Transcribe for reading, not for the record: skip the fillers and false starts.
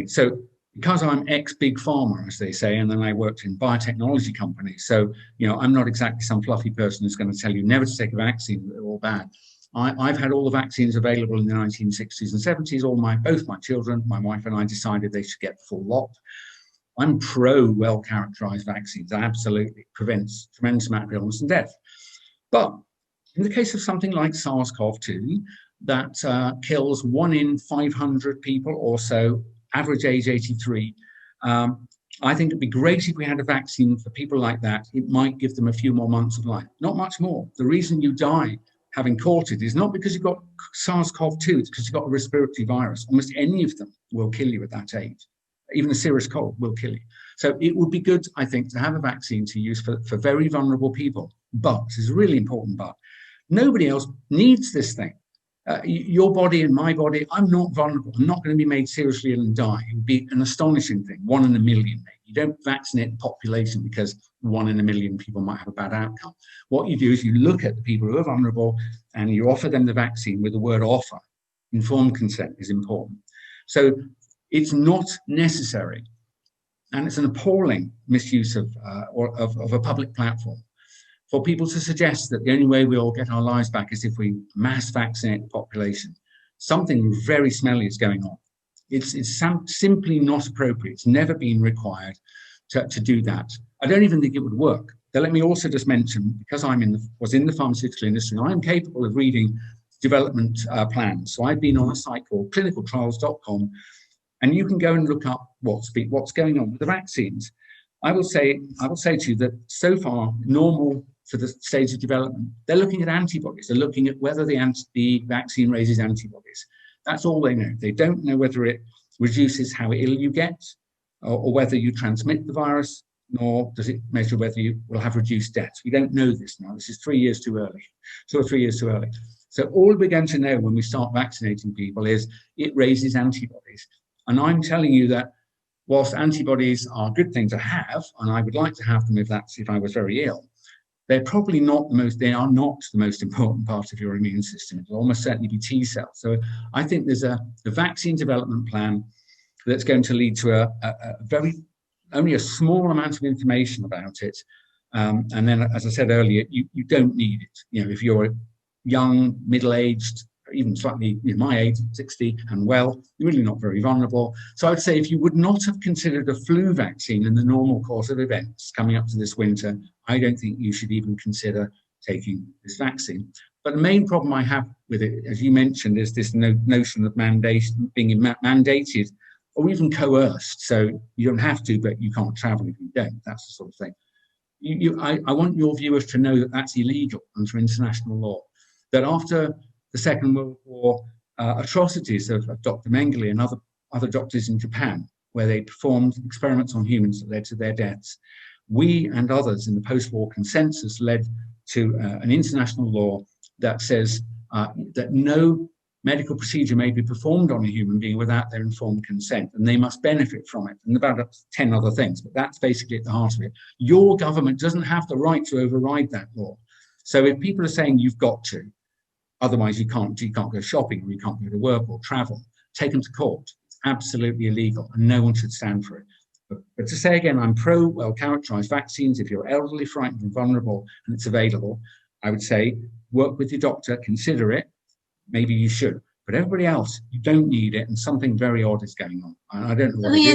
So because I'm ex-big pharma, as they say, and then I worked in biotechnology companies, so I'm not exactly some fluffy person who's going to tell you never to take a vaccine, they're all bad. I've had all the vaccines available in the 1960s and 70s. Both my children, my wife and I decided they should get the full lot. I'm pro well-characterized vaccines. Absolutely prevents tremendous amount of illness and death. But in the case of something like SARS-CoV-2, that kills 1 in 500 people or so, average age 83. I think it'd be great if we had a vaccine for people like that. It might give them a few more months of life, not much more. The reason you die having caught it is not because you've got SARS-CoV-2, it's because you've got a respiratory virus. Almost any of them will kill you at that age. Even a serious cold will kill you. So it would be good, I think, to have a vaccine to use for very vulnerable people. But, this is a really important but, nobody else needs this thing. Your body and my body, I'm not vulnerable. I'm not going to be made seriously ill and die. It would be an astonishing thing, 1 in a million maybe. You don't vaccinate the population because 1 in a million people might have a bad outcome. What you do is you look at the people who are vulnerable and you offer them the vaccine with the word offer. Informed consent is important. So it's not necessary, and it's an appalling misuse of a public platform for people to suggest that the only way we all get our lives back is if we mass vaccinate the population. Something very smelly is going on. It's simply not appropriate. It's never been required to do that. I don't even think it would work. Now, let me also just mention, because I was in the pharmaceutical industry, I'm capable of reading development plans. So I've been on a site called clinicaltrials.com, and you can go and look up what's going on with the vaccines. I will say to you that so far, normal for the stage of development, they're looking at antibodies. They're looking at whether the vaccine raises antibodies. That's all they know. They don't know whether it reduces how ill you get or whether you transmit the virus, nor does it measure whether you will have reduced deaths. We don't know this now. This is 3 years too early, 2 or 3 years too early. So all we're going to know when we start vaccinating people is it raises antibodies. And I'm telling you that whilst antibodies are a good thing to have, and I would like to have them if I was very ill, they're probably not they are not the most important part of your immune system. It'll almost certainly be T cells. So I think there's a vaccine development plan that's going to lead to only a small amount of information about it. And then, as I said earlier, you don't need it. If you're young, middle-aged, even slightly my age, 60 and well, you're really not very vulnerable. So I would say if you would not have considered a flu vaccine in the normal course of events coming up to this winter, I don't think you should even consider taking this vaccine. But the main problem I have with it, as you mentioned, is this notion of being mandated or even coerced. So you don't have to, but you can't travel if you don't. That's the sort of thing. I want your viewers to know that that's illegal under international law. That after the Second World War atrocities of Dr. Mengele and other doctors in Japan, where they performed experiments on humans that led to their deaths, we and others in the post-war consensus led to an international law that says that no medical procedure may be performed on a human being without their informed consent, and they must benefit from it, and about 10 other things, but that's basically at the heart of it. Your government doesn't have the right to override that law. So if people are saying you've got to, otherwise you can't go shopping, or you can't go to work or travel, take them to court. It's absolutely illegal, and no one should stand for it. But to say again, I'm pro well-characterized vaccines. If you're elderly, frightened, and vulnerable, and it's available, I would say work with your doctor, consider it. Maybe you should. But everybody else, you don't need it, and something very odd is going on. I don't know what it is.